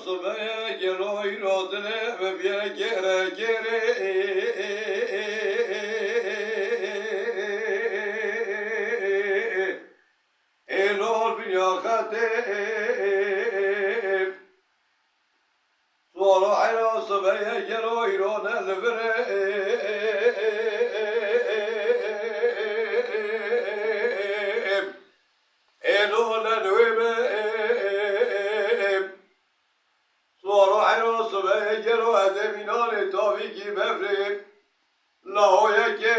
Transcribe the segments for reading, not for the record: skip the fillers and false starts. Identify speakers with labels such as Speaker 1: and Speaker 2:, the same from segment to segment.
Speaker 1: صبح گلوی رو دلم بیا گره گره الول بنیا خطه صورا حلا صبح گلوی رو نلبره الول نویمه صورا حلا صبح گلو ادمینان تاویکی بفریم لاهوی که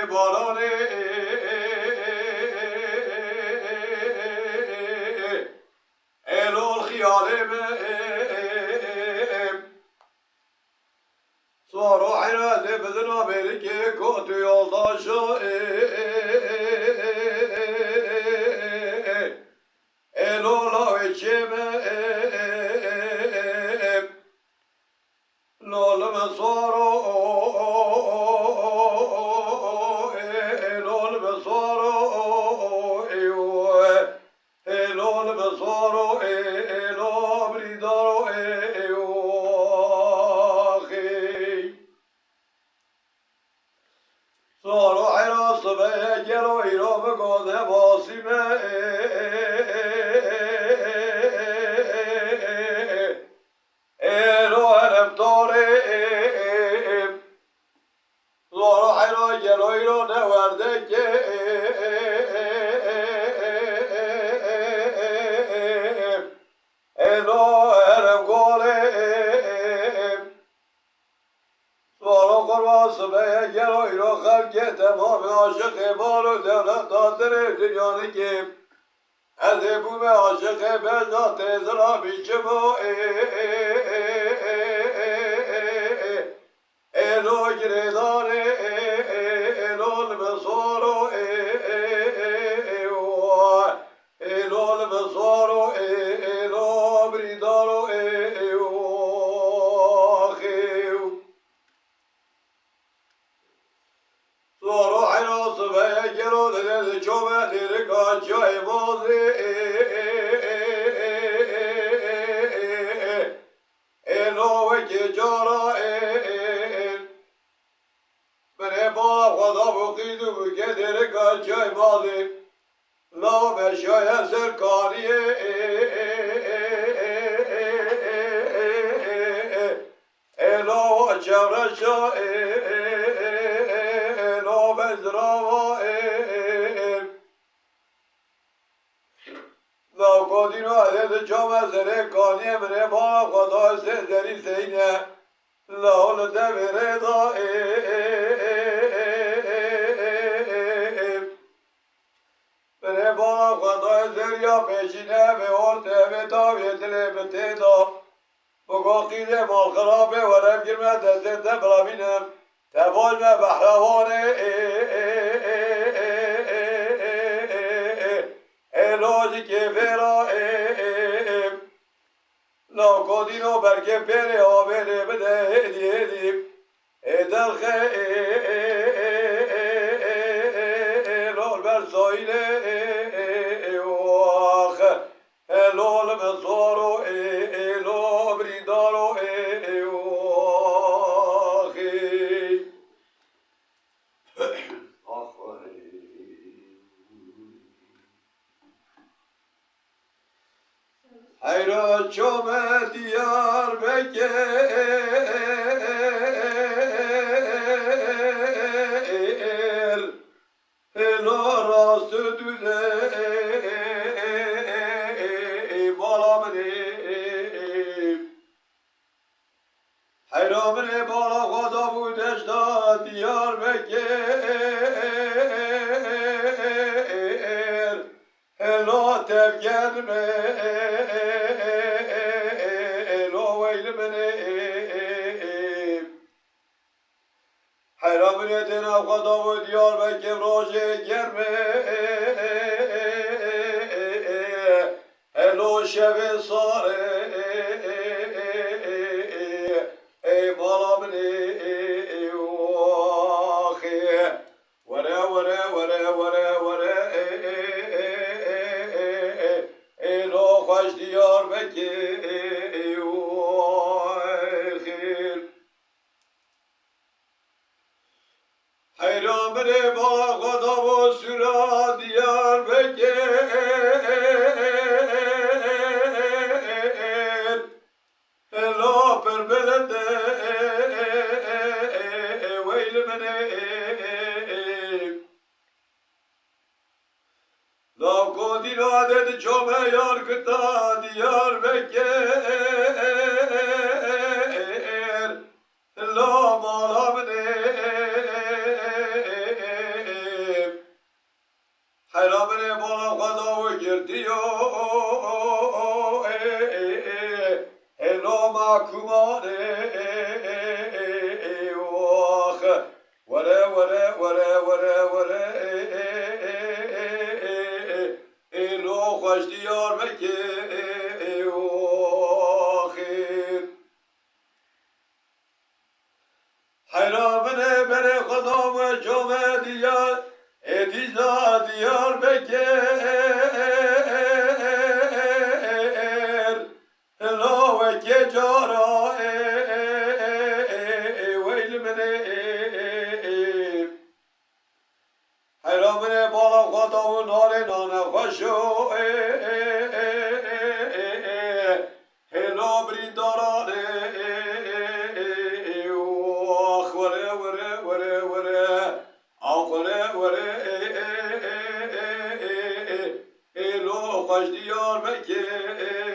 Speaker 1: بارانه الول خیالمه صورا حلا بدن آمریکه کتو یالداشا الول آویچمه لالم صورا الول بصورا الول بصورا الول بریدارا اخی صورا حلا صبح گلو ایرا بگاده باسیمه الو هرفتاره صورا حلا گلو ایرا نورده که الو هرمگاره صورا قربان صبح گلو ایرا خلق تمام عاشق بار و دولت دادر دنیانه که از بوم عاشق بزا تزرا بیچم و الو گردانه الول بصورو الول بصورو الو بریدارو اخیو صورا حلا صبح گلو دل چوبه تیرکا چای بازی الو وکی چارا بره با خدا بقید و بگه تیرکا چای بازی لا بشای سرکاری الو چورشا الو بزراوا لو قدینو عدد جامع زره کانی بره با خدا سزری سینه لو لده بره دا بره با خدا زریا پیشینه به ارته به تاویه دل به تیدا بگو قیده مال خرابه ورم گرمه دسته برامینم تباج به بحروانه الوزی که فرا لاکادینو برکه پره آبله بده هدیه هدیم درخه لال بر سایله واخ لال بصارو الو بریدارو واخی حیران چوم دیار بکر هلا راست دوزه بالا منه حیران منه بالا خدا بودش دا دیار بکر هلا تفگر حرام دنا خدا و دیار و کبراج گرمه هلو شب ساره ای بالا منی آخی وره وره وره وره وره ای رو خوش دیار بکی دین و عدد جامعه یار کتا دیار بکر لا مالا منیم حیرا منه بالا خدا و گردی و لا محکومانه وره وره وره وره وره لو خوش دیار بکه خیر حیرامنه بره خدا و جامعه دیار ادیزا دیار بکر لا وکه جارا ویل منه حیرامنه بالا خدا و نار نانه خوشو هلا بریدارانه وره وره وره وره وره وره لو خوش دیار بکر